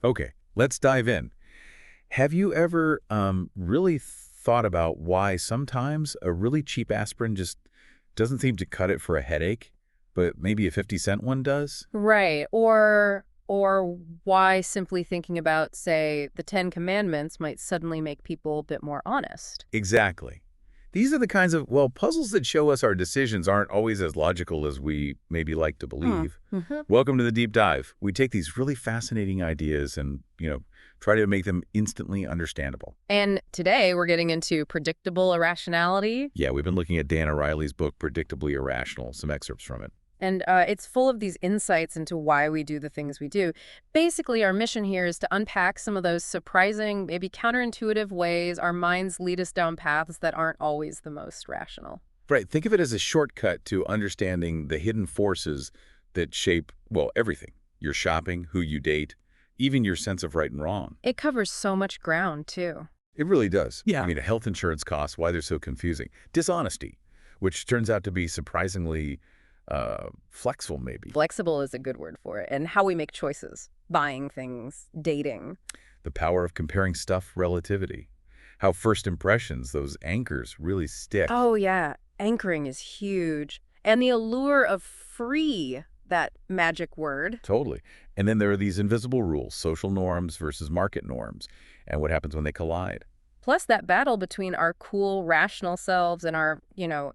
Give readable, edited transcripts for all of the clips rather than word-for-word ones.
Okay, let's dive in. Have you ever really thought about why sometimes a really cheap aspirin just doesn't seem to cut it for a headache, but maybe a 50-cent one does? Right. Or why simply thinking about, say, the Ten Commandments might suddenly make people a bit more honest. Exactly. These are the kinds of, well, puzzles that show us our decisions aren't always as logical as we maybe like to Hmm. believe. Hmm. Welcome to the deep dive. We take these really fascinating ideas and, try to make them instantly understandable. And today we're getting into predictable irrationality. Yeah, we've been looking at Dan O'Reilly's book, Predictably Irrational, some excerpts from it. And it's full of these insights into why we do the things we do. Basically, our mission here is to unpack some of those surprising, maybe counterintuitive ways our minds lead us down paths that aren't always the most rational. Right. Think of it as a shortcut to understanding the hidden forces that shape, well, everything. Your shopping, who you date, even your sense of right and wrong. It covers so much ground, too. It really does. Yeah. I mean, health insurance costs, why they're so confusing. Dishonesty, which turns out to be surprisingly flexible, maybe. Flexible is a good word for it. And how we make choices, buying things, dating. The power of comparing stuff, relativity. How first impressions, those anchors, really stick. Oh, yeah. Anchoring is huge. And the allure of free, that magic word. Totally. And then there are these invisible rules, social norms versus market norms, and what happens when they collide. Plus that battle between our cool, rational selves and our,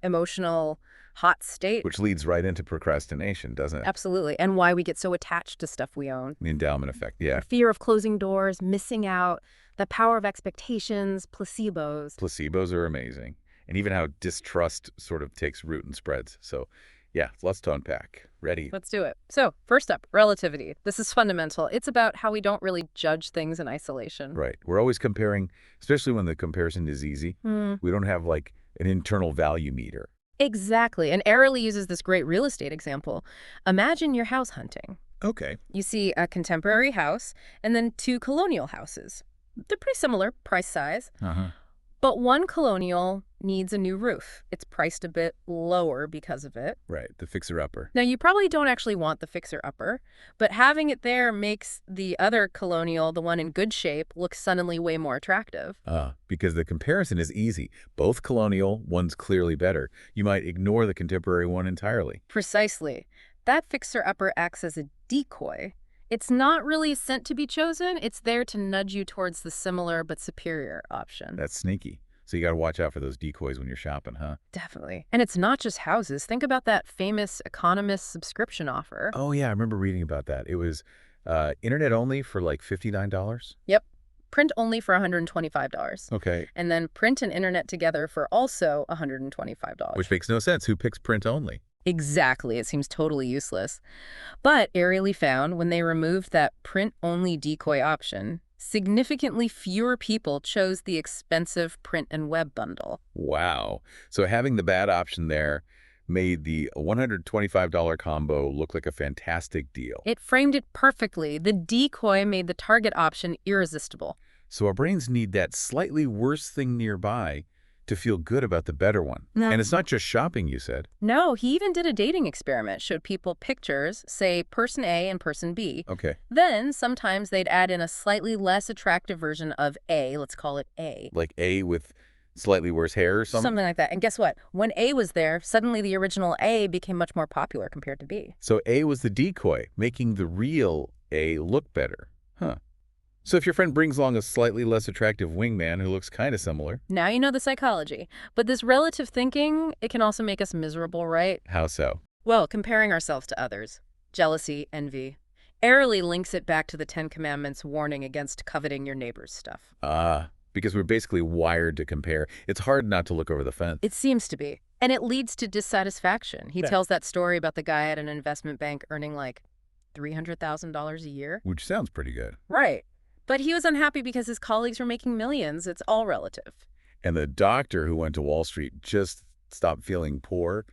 emotional hot state. Which leads right into procrastination, doesn't it? Absolutely. And why we get so attached to stuff we own. The endowment effect, yeah. Fear of closing doors, missing out, the power of expectations, placebos. Placebos are amazing. And even how distrust sort of takes root and spreads. So, yeah, lots to unpack. Ready? Let's do it. So, first up, relativity. This is fundamental. It's about how we don't really judge things in isolation. Right. We're always comparing, especially when the comparison is easy. We don't have, like, an internal value meter. Exactly. And Airily uses this great real estate example. Imagine you're house hunting. Okay. You see a contemporary house and then two colonial houses. They're pretty similar, price size. Uh-huh. But one colonial needs a new roof. It's priced a bit lower because of it. Right, the fixer-upper. Now, you probably don't actually want the fixer-upper, but having it there makes the other colonial, the one in good shape, look suddenly way more attractive. Because the comparison is easy. Both colonial, one's clearly better. You might ignore the contemporary one entirely. Precisely. That fixer-upper acts as a decoy. It's not really sent to be chosen. It's there to nudge you towards the similar but superior option. That's sneaky. So you got to watch out for those decoys when you're shopping, huh? Definitely. And it's not just houses. Think about that famous Economist subscription offer. Oh, yeah, I remember reading about that. It was internet only for like $59? Yep. Print only for $125. Okay. And then print and internet together for also $125. Which makes no sense. Who picks print only? Exactly. It seems totally useless. But Airily found when they removed that print-only decoy option, significantly fewer people chose the expensive print and web bundle. Wow. So having the bad option there made the $125 combo look like a fantastic deal. It framed it perfectly. The decoy made the target option irresistible. So our brains need that slightly worse thing nearby to feel good about the better one. No. And it's not just shopping, you said. No, he even did a dating experiment, showed people pictures, say person A and person B. Okay. Then sometimes they'd add in a slightly less attractive version of A, let's call it A. Like A with slightly worse hair or something? Something like that. And guess what? When A was there, suddenly the original A became much more popular compared to B. So A was the decoy, making the real A look better. Huh. So if your friend brings along a slightly less attractive wingman who looks kind of similar. Now you know the psychology. But this relative thinking, it can also make us miserable, right? How so? Well, comparing ourselves to others. Jealousy, envy. Airily links it back to the Ten Commandments warning against coveting your neighbor's stuff. Because we're basically wired to compare. It's hard not to look over the fence. It seems to be. And it leads to dissatisfaction. He tells that story about the guy at an investment bank earning like $300,000 a year. Which sounds pretty good. Right. But he was unhappy because his colleagues were making millions. It's all relative. And the doctor who went to Wall Street just stopped feeling poor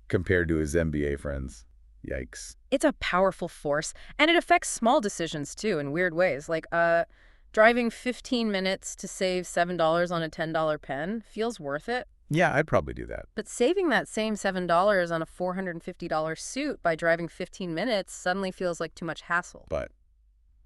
compared to his MBA friends. Yikes. It's a powerful force, and it affects small decisions, too, in weird ways. Like, driving 15 minutes to save $7 on a $10 pen feels worth it. Yeah, I'd probably do that. But saving that same $7 on a $450 suit by driving 15 minutes suddenly feels like too much hassle. But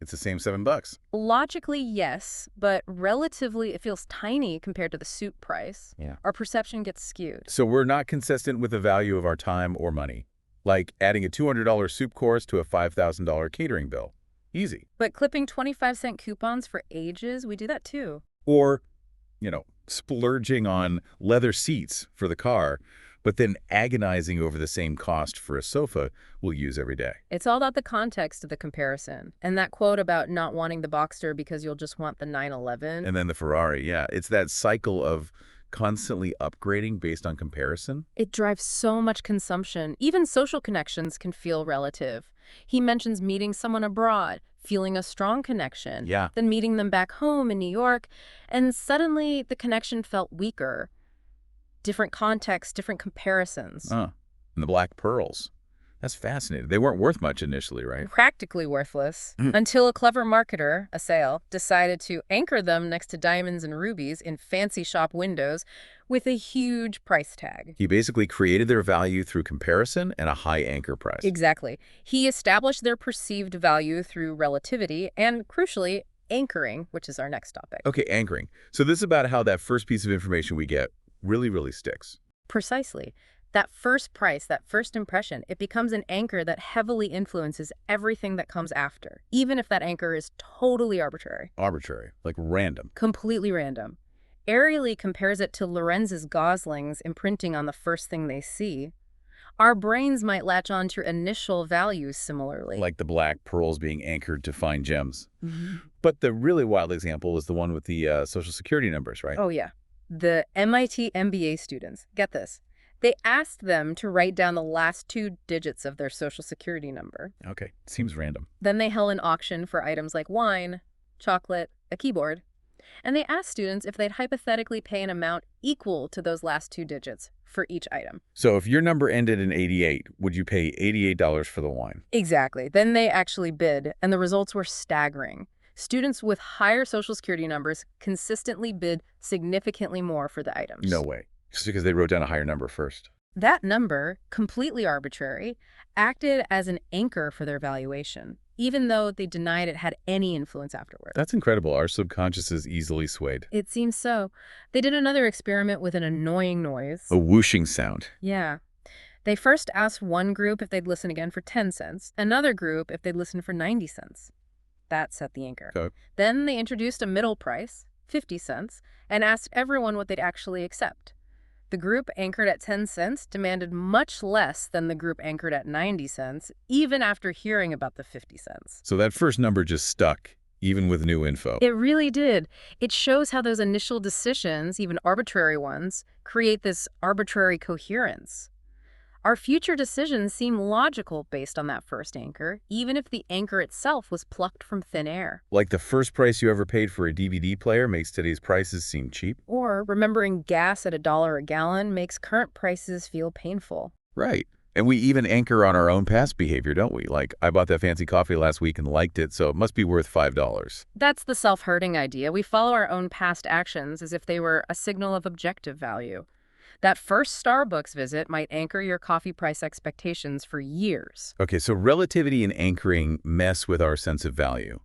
It's the same $7. Logically, yes, but relatively, it feels tiny compared to the soup price. Yeah. Our perception gets skewed. So we're not consistent with the value of our time or money. Like adding a $200 soup course to a $5,000 catering bill. Easy. But clipping 25-cent coupons for ages, we do that too. Or, splurging on leather seats for the car, but then agonizing over the same cost for a sofa we'll use every day. It's all about the context of the comparison. And that quote about not wanting the Boxster because you'll just want the 911. And then the Ferrari, yeah. It's that cycle of constantly upgrading based on comparison. It drives so much consumption. Even social connections can feel relative. He mentions meeting someone abroad, feeling a strong connection, Yeah. then meeting them back home in New York, and suddenly the connection felt weaker. Different contexts, different comparisons. And the black pearls. That's fascinating. They weren't worth much initially, right? Practically worthless, until a clever marketer, a sale, decided to anchor them next to diamonds and rubies in fancy shop windows with a huge price tag. He basically created their value through comparison and a high anchor price. Exactly. He established their perceived value through relativity and, crucially, anchoring, which is our next topic. Okay, anchoring. So this is about how that first piece of information we get really, really sticks. Precisely. That first price, that first impression, it becomes an anchor that heavily influences everything that comes after, even if that anchor is totally arbitrary. Arbitrary, like random. Completely random. Aerially compares it to Lorenz's goslings imprinting on the first thing they see. Our brains might latch on to initial values similarly. Like the black pearls being anchored to fine gems. But the really wild example is the one with the Social Security numbers, right? Oh, yeah. The MIT MBA students, get this. They asked them to write down the last 2 digits of their Social Security number. Okay, seems random. Then they held an auction for items like wine, chocolate, a keyboard. And they asked students if they'd hypothetically pay an amount equal to those last 2 digits for each item. So if your number ended in 88, would you pay $88 for the wine? Exactly. Then they actually bid, and the results were staggering. Students with higher Social Security numbers consistently bid significantly more for the items. No way. Just because they wrote down a higher number first. That number, completely arbitrary, acted as an anchor for their valuation, even though they denied it had any influence afterward. That's incredible. Our subconscious is easily swayed. It seems so. They did another experiment with an annoying noise. A whooshing sound. Yeah. They first asked one group if they'd listen again for 10 cents, another group if they'd listen for 90 cents. That set the anchor. Okay. Then they introduced a middle price, 50 cents, and asked everyone what they'd actually accept. The group anchored at 10 cents demanded much less than the group anchored at 90 cents, even after hearing about the 50 cents. So that first number just stuck, even with new info. It really did. It shows how those initial decisions, even arbitrary ones, create this arbitrary coherence. Our future decisions seem logical based on that first anchor, even if the anchor itself was plucked from thin air. Like the first price you ever paid for a DVD player makes today's prices seem cheap. Or remembering gas at $1 a gallon makes current prices feel painful. Right. And we even anchor on our own past behavior, don't we? Like, I bought that fancy coffee last week and liked it, so it must be worth $5. That's the self-hurting idea. We follow our own past actions as if they were a signal of objective value. That first Starbucks visit might anchor your coffee price expectations for years. Okay, so relativity and anchoring mess with our sense of value.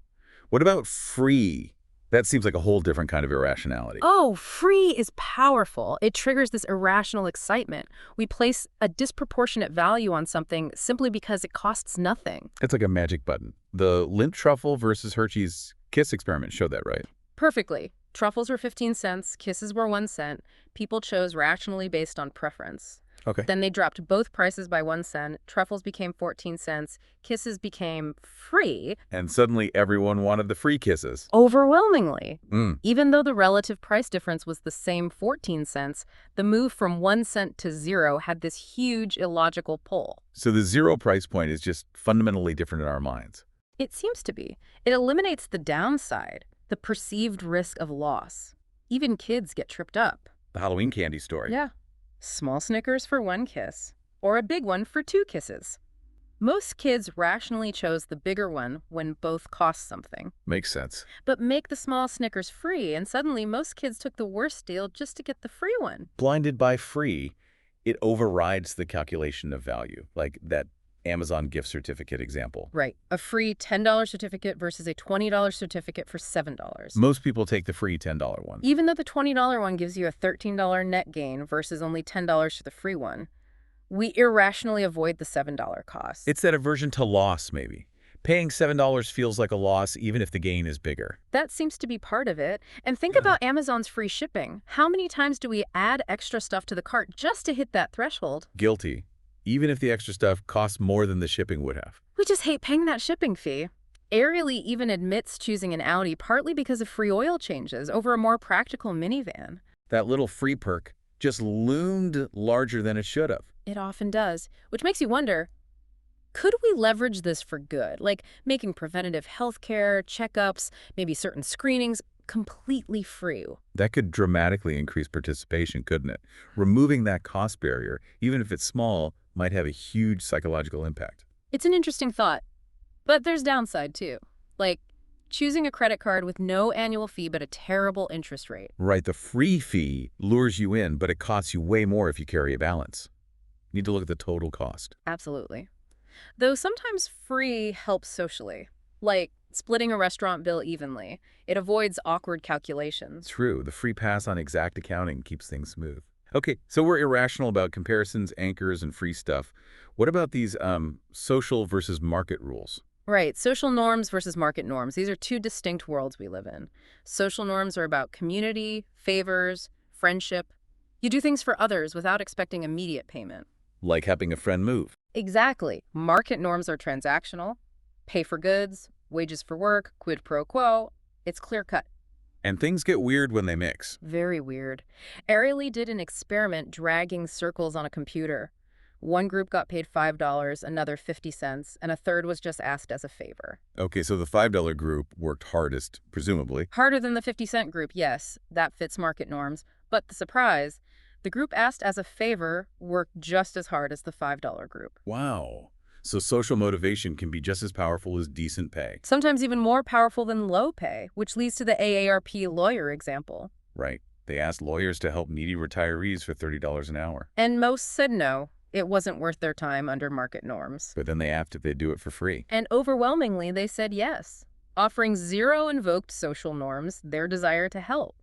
What about free? That seems like a whole different kind of irrationality. Oh, free is powerful. It triggers this irrational excitement. We place a disproportionate value on something simply because it costs nothing. It's like a magic button. The Lindt truffle versus Hershey's Kiss experiment showed that, right? Perfectly. Truffles were 15 cents, kisses were 1 cent. People chose rationally based on preference. Okay. Then they dropped both prices by 1 cent. Truffles became 14 cents. Kisses became free. And suddenly everyone wanted the free kisses. Overwhelmingly. Even though the relative price difference was the same 14 cents, the move from 1 cent to 0 had this huge illogical pull. So the zero price point is just fundamentally different in our minds. It seems to be. It eliminates the downside, the perceived risk of loss. Even kids get tripped up. The Halloween candy story. Yeah. Small Snickers for 1 kiss, or a big one for 2 kisses. Most kids rationally chose the bigger one when both cost something. Makes sense. But make the small Snickers free, and suddenly most kids took the worst deal just to get the free one. Blinded by free, it overrides the calculation of value. Like that Amazon gift certificate example. Right. A free $10 certificate versus a $20 certificate for $7. Most people take the free $10 one. Even though the $20 one gives you a $13 net gain versus only $10 for the free one, we irrationally avoid the $7 cost. It's that aversion to loss, maybe. Paying $7 feels like a loss even if the gain is bigger. That seems to be part of it. And think about Amazon's free shipping. How many times do we add extra stuff to the cart just to hit that threshold? Guilty, even if the extra stuff costs more than the shipping would have. We just hate paying that shipping fee. Aerially even admits choosing an Audi partly because of free oil changes over a more practical minivan. That little free perk just loomed larger than it should have. It often does, which makes you wonder, could we leverage this for good, like making preventative health care, checkups, maybe certain screenings completely free? That could dramatically increase participation, couldn't it? Removing that cost barrier, even if it's small, might have a huge psychological impact. It's an interesting thought, but there's downside too, like choosing a credit card with no annual fee but a terrible interest rate. Right, the free fee lures you in, but it costs you way more if you carry a balance. You need to look at the total cost. Absolutely. Though sometimes free helps socially, like splitting a restaurant bill evenly. It avoids awkward calculations. True, the free pass on exact accounting keeps things smooth. Okay, so we're irrational about comparisons, anchors, and free stuff. What about these social versus market rules? Right, social norms versus market norms. These are two distinct worlds we live in. Social norms are about community, favors, friendship. You do things for others without expecting immediate payment. Like helping a friend move. Exactly. Market norms are transactional. Pay for goods, wages for work, quid pro quo. It's clear-cut. And things get weird when they mix. Very weird. Aerially did an experiment dragging circles on a computer. One group got paid $5, another 50 cents, and a third was just asked as a favor. Okay, so the $5 group worked hardest, presumably. Harder than the 50-cent group, yes. That fits market norms. But the surprise, the group asked as a favor worked just as hard as the $5 group. Wow. So social motivation can be just as powerful as decent pay. Sometimes even more powerful than low pay, which leads to the AARP lawyer example. Right. They asked lawyers to help needy retirees for $30 an hour. And most said no. It wasn't worth their time under market norms. But then they asked if they'd do it for free. And overwhelmingly, they said yes. Offering zero invoked social norms, their desire to help.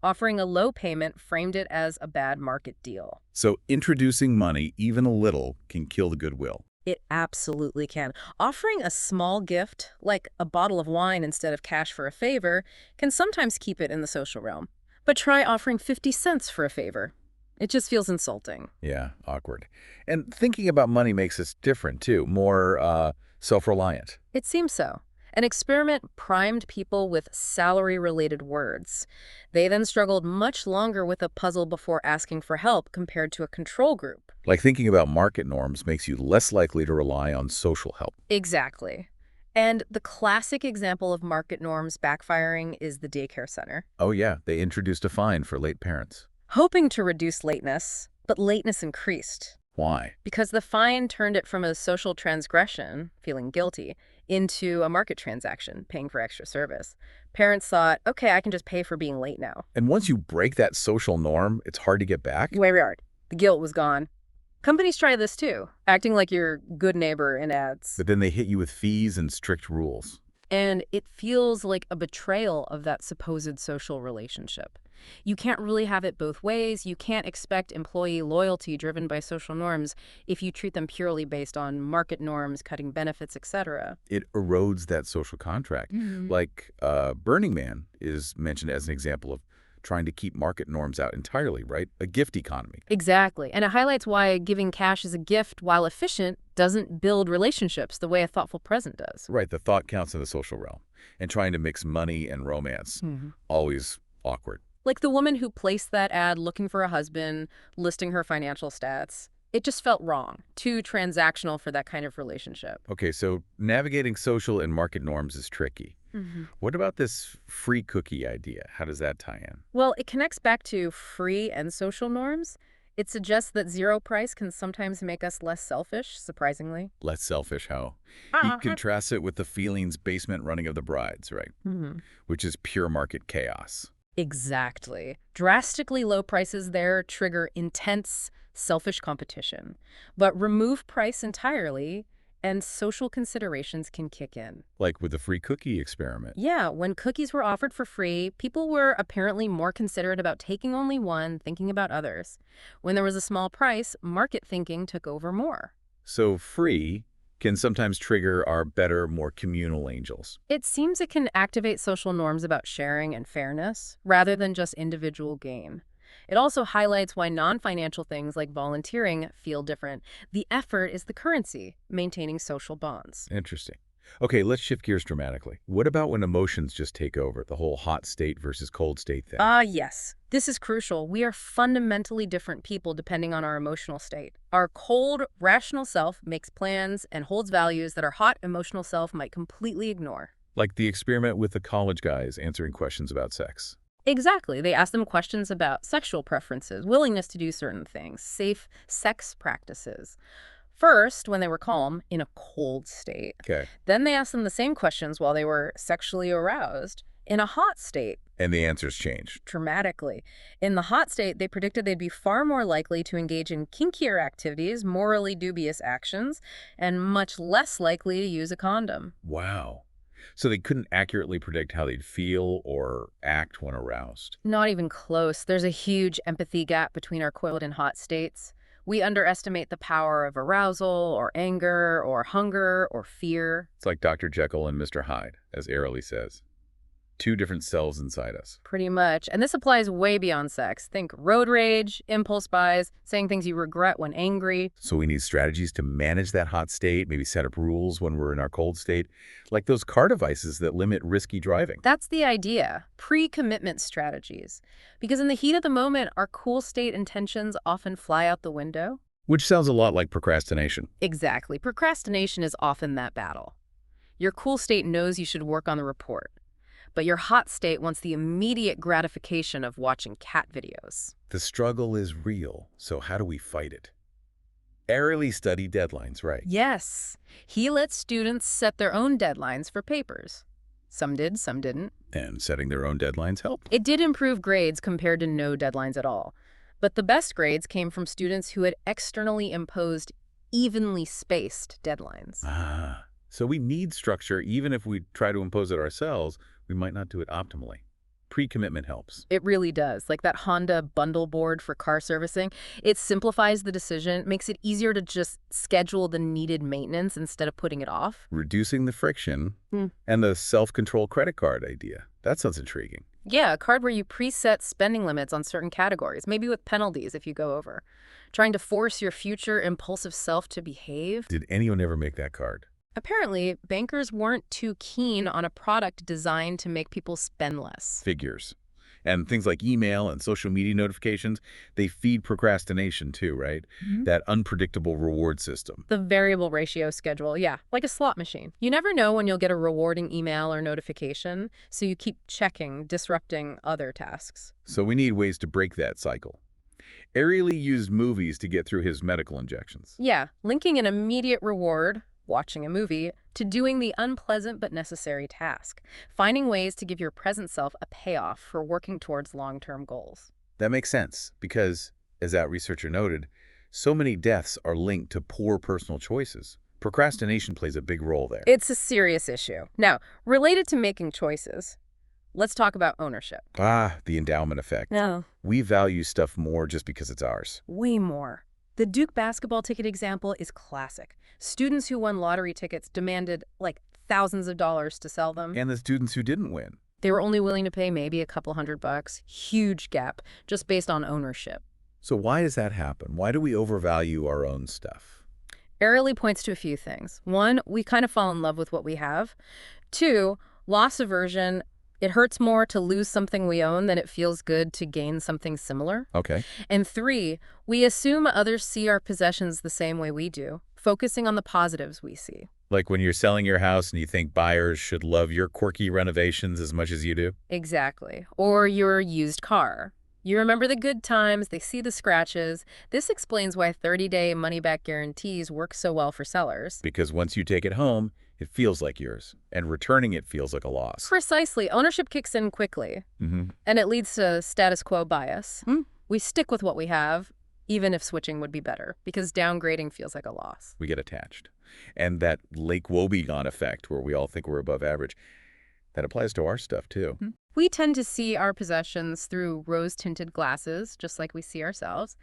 Offering a low payment framed it as a bad market deal. So introducing money, even a little, can kill the goodwill. It absolutely can. Offering a small gift, like a bottle of wine instead of cash for a favor, can sometimes keep it in the social realm. But try offering 50 cents for a favor. It just feels insulting. Yeah, awkward. And thinking about money makes us different, too, more self-reliant. It seems so. An experiment primed people with salary-related words. They then struggled much longer with a puzzle before asking for help compared to a control group. Like thinking about market norms makes you less likely to rely on social help. Exactly. And the classic example of market norms backfiring is the daycare center. Oh yeah, they introduced a fine for late parents. Hoping to reduce lateness, but lateness increased. Why? Because the fine turned it from a social transgression, feeling guilty, into a market transaction, paying for extra service. Parents thought, okay, I can just pay for being late now. And once you break that social norm, it's hard to get back? Way hard. The guilt was gone. Companies try this too, acting like your good neighbor in ads. But then they hit you with fees and strict rules. And it feels like a betrayal of that supposed social relationship. You can't really have it both ways. You can't expect employee loyalty driven by social norms if you treat them purely based on market norms, cutting benefits, etc. It erodes that social contract. Like Burning Man is mentioned as an example of trying to keep market norms out entirely, right? A gift economy. Exactly. And it highlights why giving cash as a gift, while efficient, doesn't build relationships the way a thoughtful present does. Right, the thought counts in the social realm. And trying to mix money and romance, always awkward. Like the woman who placed that ad looking for a husband, listing her financial stats. It just felt wrong, too transactional for that kind of relationship. Okay, so navigating social and market norms is tricky. What about this free cookie idea? How does that tie in? Well, it connects back to free and social norms. It suggests that zero price can sometimes make us less selfish, surprisingly. Less selfish, how? He contrasts it with the feelings basement running of the brides, right? Which is pure market chaos. Exactly. Drastically low prices there trigger intense, selfish competition. But remove price entirely, and social considerations can kick in. Like with the free cookie experiment. Yeah, when cookies were offered for free, people were apparently more considerate about taking only one, thinking about others. When there was a small price, market thinking took over more. So free can sometimes trigger our better, more communal angels. It seems it can activate social norms about sharing and fairness, rather than just individual gain. It also highlights why non-financial things like volunteering feel different. The effort is the currency, maintaining social bonds. Interesting. Okay, let's shift gears dramatically. What about when emotions just take over, the whole hot state versus cold state thing? Yes. This is crucial. We are fundamentally different people depending on our emotional state. Our cold, rational self makes plans and holds values that our hot, emotional self might completely ignore. Like the experiment with the college guys answering questions about sex. Exactly. They ask them questions about sexual preferences, willingness to do certain things, safe sex practices. First, when they were calm, in a cold state. Okay. Then they asked them the same questions while they were sexually aroused, in a hot state. And the answers changed. Dramatically. In the hot state, they predicted they'd be far more likely to engage in kinkier activities, morally dubious actions, and much less likely to use a condom. Wow. So they couldn't accurately predict how they'd feel or act when aroused. Not even close. There's a huge empathy gap between our cold and hot states. We underestimate the power of arousal or anger or hunger or fear. It's like Dr. Jekyll and Mr. Hyde, as Airlie says. Two different selves inside us. Pretty much. And this applies way beyond sex. Think road rage, impulse buys, saying things you regret when angry. So we need strategies to manage that hot state, maybe set up rules when we're in our cold state, like those car devices that limit risky driving. That's the idea. Pre-commitment strategies. Because in the heat of the moment, our cool state intentions often fly out the window. Which sounds a lot like procrastination. Exactly. Procrastination is often that battle. Your cool state knows you should work on the report, but your hot state wants the immediate gratification of watching cat videos. The struggle is real, so how do we fight it? Airlie studied deadlines, right? Yes. He let students set their own deadlines for papers. Some did, some didn't. And setting their own deadlines helped. It did improve grades compared to no deadlines at all. But the best grades came from students who had externally imposed evenly spaced deadlines. So we need structure. Even if we try to impose it ourselves, we might not do it optimally. Pre-commitment helps. It really does. Like that Honda bundle board for car servicing, it simplifies the decision, makes it easier to just schedule the needed maintenance instead of putting it off. Reducing the friction and the self-control credit card idea. That sounds intriguing. Yeah, a card where you preset spending limits on certain categories, maybe with penalties if you go over. Trying to force your future impulsive self to behave. Did anyone ever make that card? Apparently, bankers weren't too keen on a product designed to make people spend less. Figures. And things like email and social media notifications, they feed procrastination too, right? That unpredictable reward system. The variable ratio schedule, yeah, like a slot machine. You never know when you'll get a rewarding email or notification, so you keep checking, disrupting other tasks. So we need ways to break that cycle. Airlie used movies to get through his medical injections. Yeah, linking an immediate reward, watching a movie, to doing the unpleasant but necessary task. Finding ways to give your present self a payoff for working towards long-term goals. That makes sense because, as that researcher noted, so many deaths are linked to poor personal choices. Procrastination plays a big role there. It's a serious issue. Now, related to making choices, let's talk about ownership. The endowment effect. No. We value stuff more just because it's ours. Way more. The Duke basketball ticket example is classic. Students who won lottery tickets demanded, like, thousands of dollars to sell them. And the students who didn't win. They were only willing to pay maybe a couple $100. Huge gap, just based on ownership. So why does that happen? Why do we overvalue our own stuff? Airlie points to a few things. One, we kind of fall in love with what we have. Two, loss aversion. It hurts more to lose something we own than it feels good to gain something similar. Okay. And three, we assume others see our possessions the same way we do, focusing on the positives we see. Like when you're selling your house and you think buyers should love your quirky renovations as much as you do? Exactly. Or your used car. You remember the good times, they see the scratches. This explains why 30-day money-back guarantees work so well for sellers. Because once you take it home, it feels like yours, and returning it feels like a loss. Precisely. Ownership kicks in quickly, and it leads to status quo bias. We stick with what we have, even if switching would be better, because downgrading feels like a loss. We get attached. And that Lake Wobegon effect, where we all think we're above average, that applies to our stuff, too. We tend to see our possessions through rose-tinted glasses, just like we see ourselves.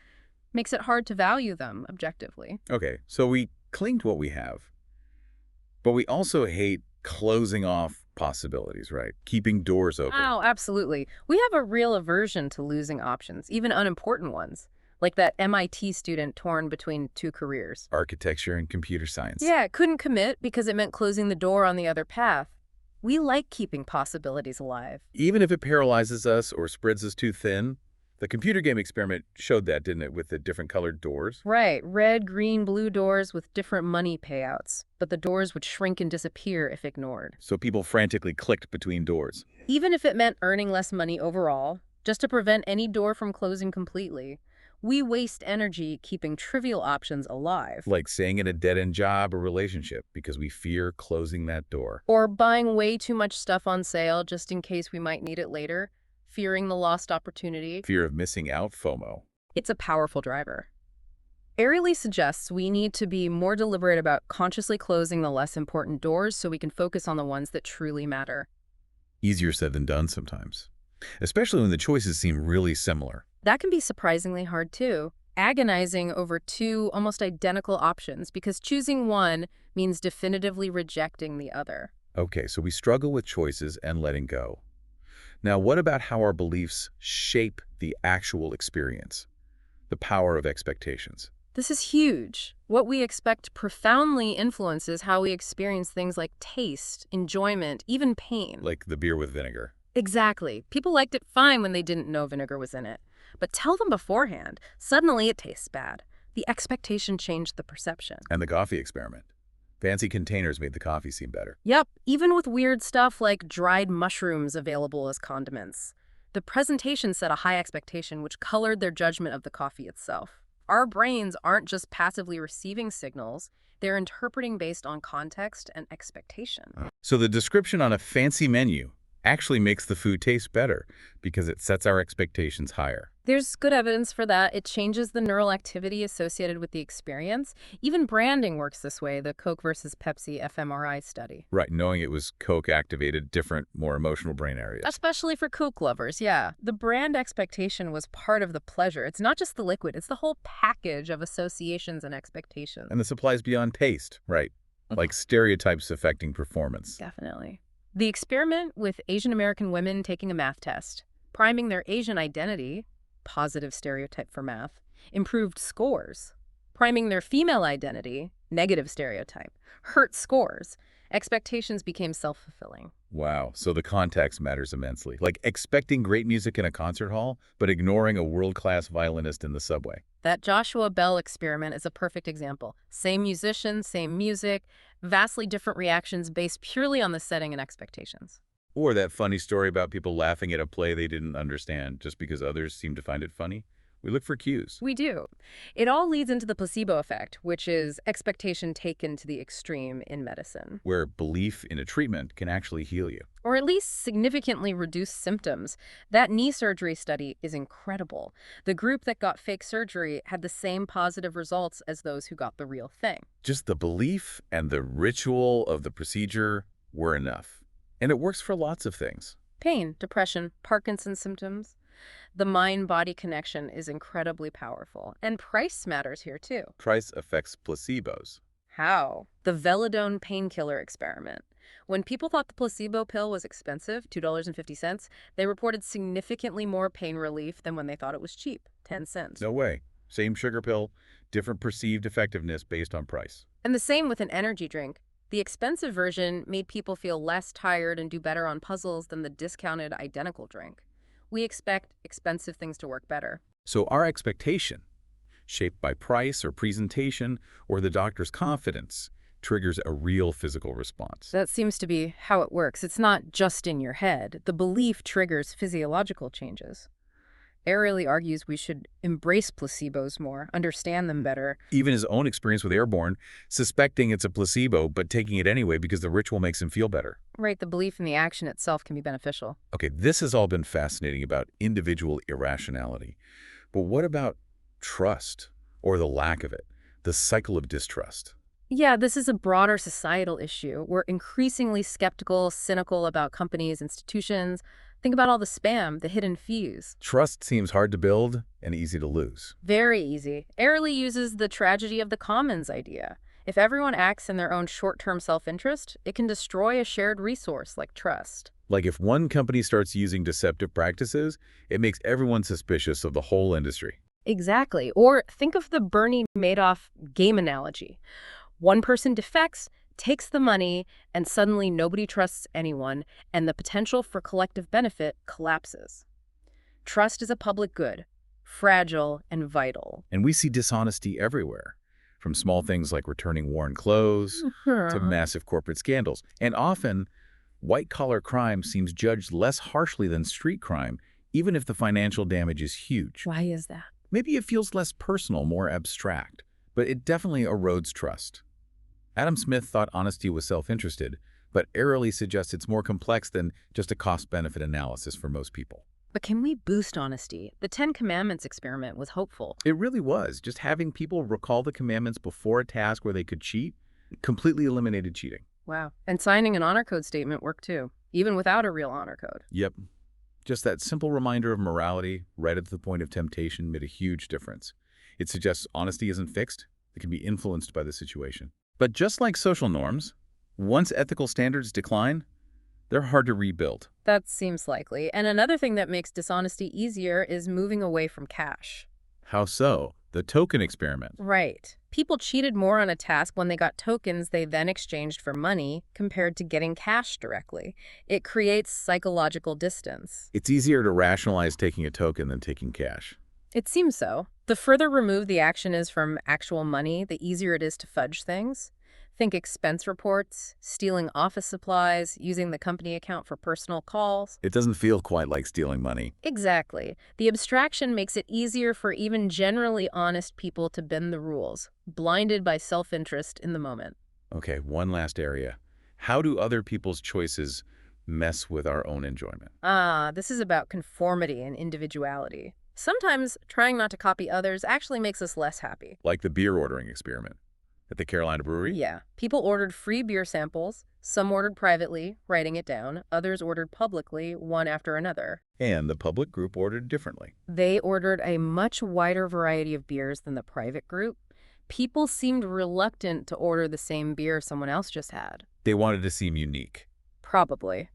Makes it hard to value them objectively. Okay, so we cling to what we have, but we also hate closing off possibilities, right? Keeping doors open. Oh, absolutely. We have a real aversion to losing options, even unimportant ones, like that MIT student torn between two careers. Architecture and computer science. Yeah, couldn't commit because it meant closing the door on the other path. We like keeping possibilities alive. Even if it paralyzes us or spreads us too thin. The computer game experiment showed that, didn't it, with the different colored doors? Right, red, green, blue doors with different money payouts, but the doors would shrink and disappear if ignored. So people frantically clicked between doors. Even if it meant earning less money overall, just to prevent any door from closing completely. We waste energy keeping trivial options alive. Like staying in a dead-end job or relationship because we fear closing that door. Or buying way too much stuff on sale just in case we might need it later, fearing the lost opportunity. Fear of missing out, FOMO. It's a powerful driver. Airily suggests we need to be more deliberate about consciously closing the less important doors so we can focus on the ones that truly matter. Easier said than done sometimes. Especially when the choices seem really similar. That can be surprisingly hard too, agonizing over two almost identical options because choosing one means definitively rejecting the other. Okay, so we struggle with choices and letting go. Now, what about how our beliefs shape the actual experience? The power of expectations. This is huge. What we expect profoundly influences how we experience things like taste, enjoyment, even pain. Like the beer with vinegar. Exactly. People liked it fine when they didn't know vinegar was in it. But tell them beforehand. Suddenly it tastes bad. The expectation changed the perception. And the coffee experiment. Fancy containers made the coffee seem better. Yep, even with weird stuff like dried mushrooms available as condiments. The presentation set a high expectation which colored their judgment of the coffee itself. Our brains aren't just passively receiving signals, they're interpreting based on context and expectation. So the description on a fancy menu actually makes the food taste better because it sets our expectations higher. There's good evidence for that. It changes the neural activity associated with the experience. Even branding works this way, the Coke versus Pepsi fMRI study. Right, knowing it was Coke-activated, different, more emotional brain areas. Especially for Coke lovers, yeah. The brand expectation was part of the pleasure. It's not just the liquid, it's the whole package of associations and expectations. And this applies beyond taste, right? Like stereotypes affecting performance. Definitely. The experiment with Asian American women taking a math test, priming their Asian identity, positive stereotype for math, improved scores. Priming their female identity, negative stereotype, hurt scores. Expectations became self-fulfilling. Wow, so the context matters immensely. Like expecting great music in a concert hall, but ignoring a world-class violinist in the subway. That Joshua Bell experiment is a perfect example. Same musician, same music, vastly different reactions based purely on the setting and expectations. Or that funny story about people laughing at a play they didn't understand just because others seem to find it funny. We look for cues. We do. It all leads into the placebo effect, which is expectation taken to the extreme in medicine. Where belief in a treatment can actually heal you. Or at least significantly reduce symptoms. That knee surgery study is incredible. The group that got fake surgery had the same positive results as those who got the real thing. Just the belief and the ritual of the procedure were enough. And it works for lots of things. Pain, depression, Parkinson's symptoms. The mind-body connection is incredibly powerful. And price matters here, too. Price affects placebos. How? The Velodone painkiller experiment. When people thought the placebo pill was expensive, $2.50, they reported significantly more pain relief than when they thought it was cheap, 10 cents. No way. Same sugar pill, different perceived effectiveness based on price. And the same with an energy drink. The expensive version made people feel less tired and do better on puzzles than the discounted identical drink. We expect expensive things to work better. So our expectation, shaped by price or presentation or the doctor's confidence, triggers a real physical response. That seems to be how it works. It's not just in your head. The belief triggers physiological changes. Airily argues we should embrace placebos more, understand them better. Even his own experience with Airborne, suspecting it's a placebo but taking it anyway because the ritual makes him feel better. Right, the belief in the action itself can be beneficial. Okay, this has all been fascinating about individual irrationality. But what about trust, or the lack of it, the cycle of distrust? Yeah, this is a broader societal issue. We're increasingly skeptical, cynical about companies, institutions. Think about all the spam, the hidden fees. Trust seems hard to build and easy to lose. Very easy. Airly uses the tragedy of the commons idea. If everyone acts in their own short-term self-interest, it can destroy a shared resource like trust. Like if one company starts using deceptive practices, it makes everyone suspicious of the whole industry. Exactly. Or think of the Bernie Madoff game analogy. One person defects, takes the money, and suddenly nobody trusts anyone, and the potential for collective benefit collapses. Trust is a public good, fragile and vital. And we see dishonesty everywhere, from small things like returning worn clothes to massive corporate scandals. And often, white-collar crime seems judged less harshly than street crime, even if the financial damage is huge. Why is that? Maybe it feels less personal, more abstract, but it definitely erodes trust. Adam Smith thought honesty was self-interested, but airily suggests it's more complex than just a cost-benefit analysis for most people. But can we boost honesty? The Ten Commandments experiment was hopeful. It really was. Just having people recall the commandments before a task where they could cheat completely eliminated cheating. Wow. And signing an honor code statement worked too, even without a real honor code. Yep. Just that simple reminder of morality right at the point of temptation made a huge difference. It suggests honesty isn't fixed. It can be influenced by the situation. But just like social norms, once ethical standards decline, they're hard to rebuild. That seems likely. And another thing that makes dishonesty easier is moving away from cash. How so? The token experiment. Right. People cheated more on a task when they got tokens they then exchanged for money compared to getting cash directly. It creates psychological distance. It's easier to rationalize taking a token than taking cash. It seems so. The further removed the action is from actual money, the easier it is to fudge things. Think expense reports, stealing office supplies, using the company account for personal calls. It doesn't feel quite like stealing money. Exactly. The abstraction makes it easier for even generally honest people to bend the rules, blinded by self-interest in the moment. Okay, one last area. How do other people's choices mess with our own enjoyment? This is about conformity and individuality. Sometimes trying not to copy others actually makes us less happy. Like the beer ordering experiment at the Carolina Brewery? Yeah. People ordered free beer samples. Some ordered privately, writing it down. Others ordered publicly, one after another. And the public group ordered differently. They ordered a much wider variety of beers than the private group. People seemed reluctant to order the same beer someone else just had. They wanted to seem unique. Probably.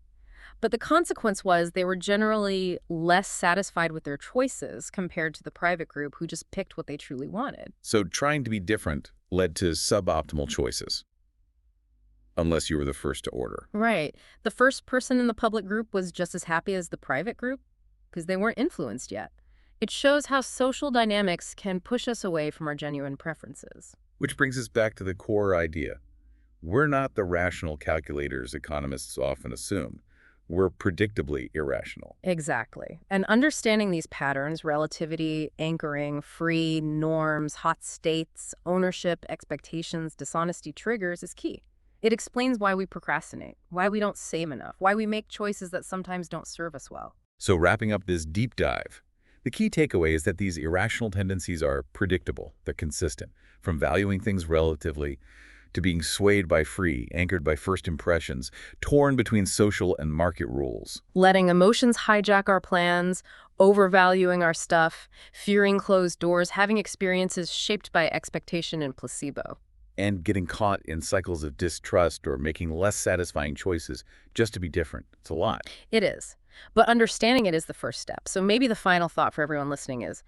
But the consequence was they were generally less satisfied with their choices compared to the private group who just picked what they truly wanted. So trying to be different led to suboptimal choices, unless you were the first to order. Right. The first person in the public group was just as happy as the private group because they weren't influenced yet. It shows how social dynamics can push us away from our genuine preferences. Which brings us back to the core idea. We're not the rational calculators economists often assume. We're predictably irrational. Exactly. And understanding these patterns, relativity, anchoring, free, norms, hot states, ownership, expectations, dishonesty triggers is key. It explains why we procrastinate, why we don't save enough, why we make choices that sometimes don't serve us well. So wrapping up this deep dive, the key takeaway is that these irrational tendencies are predictable, they're consistent, from valuing things relatively to being swayed by free, anchored by first impressions, torn between social and market rules. Letting emotions hijack our plans, overvaluing our stuff, fearing closed doors, having experiences shaped by expectation and placebo. And getting caught in cycles of distrust or making less satisfying choices just to be different. It's a lot. It is. But understanding it is the first step. So maybe the final thought for everyone listening is,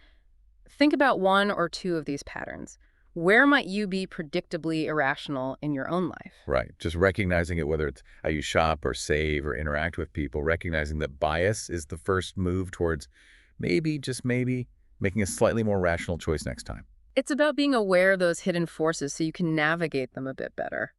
think about one or two of these patterns. Where might you be predictably irrational in your own life? Right. Just recognizing it, whether it's how you shop or save or interact with people, recognizing that bias is the first move towards maybe, just maybe, making a slightly more rational choice next time. It's about being aware of those hidden forces so you can navigate them a bit better.